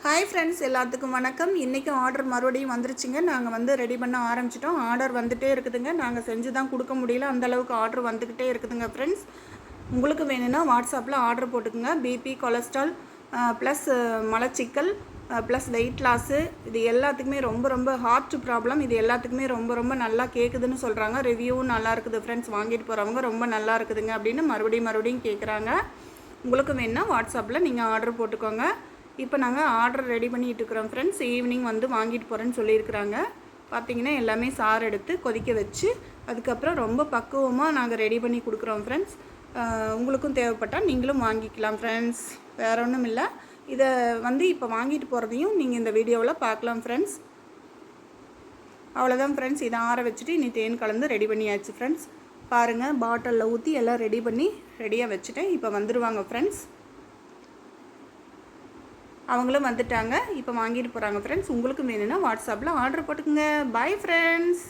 Hi friends, எல்லாத்துக்கும் வணக்கம். இன்றைக்கும் ஆர்டர் மறுபடியும் வந்துருச்சுங்க. நாங்கள் வந்து ரெடி பண்ண ஆரம்பிச்சிட்டோம். ஆர்டர் வந்துகிட்டே இருக்குதுங்க. நாங்கள் செஞ்சு தான் கொடுக்க முடியல, அந்தளவுக்கு ஆர்டர் வந்துக்கிட்டே இருக்குதுங்க ஃப்ரெண்ட்ஸ். உங்களுக்கு வேணும்னா வாட்ஸ்அப்பில் ஆர்டர் போட்டுக்குங்க. பிபி, கொலஸ்ட்ரால் ப்ளஸ் மலச்சிக்கல் ப்ளஸ் வெயிட் லாஸு, இது எல்லாத்துக்குமே ரொம்ப ஹார்ட் ப்ராப்ளம், இது எல்லாத்துக்குமே ரொம்ப நல்லா கேட்குதுன்னு சொல்கிறாங்க. ரிவ்யூவும் நல்லா இருக்குது ஃப்ரெண்ட்ஸ். வாங்கிட்டு போகிறவங்க ரொம்ப நல்லா இருக்குதுங்க அப்படின்னு மறுபடியும் கேட்குறாங்க. உங்களுக்கு வேணும்னா வாட்ஸ்அப்பில் நீங்கள் ஆர்டர் போட்டுக்கோங்க. இப்போ நாங்கள் ஆர்டர் ரெடி பண்ணிகிட்டு இருக்கிறோம் ஃப்ரெண்ட்ஸ். ஈவினிங் வந்து வாங்கிட்டு போகிறேன்னு சொல்லியிருக்கிறாங்க. பார்த்திங்கன்னா எல்லாமே சாறு எடுத்து கொதிக்க வச்சு அதுக்கப்புறம் ரொம்ப பக்குவமாக நாங்கள் ரெடி பண்ணி கொடுக்குறோம் ஃப்ரெண்ட்ஸ். உங்களுக்கும் தேவைப்பட்டால் நீங்களும் வாங்கிக்கலாம் ஃப்ரெண்ட்ஸ். வேறு ஒன்றும் இல்லை. இதை வந்து இப்போ வாங்கிட்டு போகிறதையும் நீங்கள் இந்த வீடியோவில் பார்க்கலாம் ஃப்ரெண்ட்ஸ். அவ்வளோதான் ஃப்ரெண்ட்ஸ். இதை ஆற வச்சுட்டு இனி தேன் கலந்து ரெடி பண்ணியாச்சு ஃப்ரெண்ட்ஸ். பாருங்கள், பாட்டிலில் ஊற்றி எல்லாம் ரெடி பண்ணி ரெடியாக வச்சுட்டேன். இப்போ வந்துடுவாங்க ஃப்ரெண்ட்ஸ். அவங்களும் வந்துட்டாங்க. இப்போ வாங்கிட்டு போகிறாங்க ஃப்ரெண்ட்ஸ். உங்களுக்கு வேணும்னா வாட்ஸ்அப்பில் ஆர்டர் போட்டுக்குங்க. Bye friends.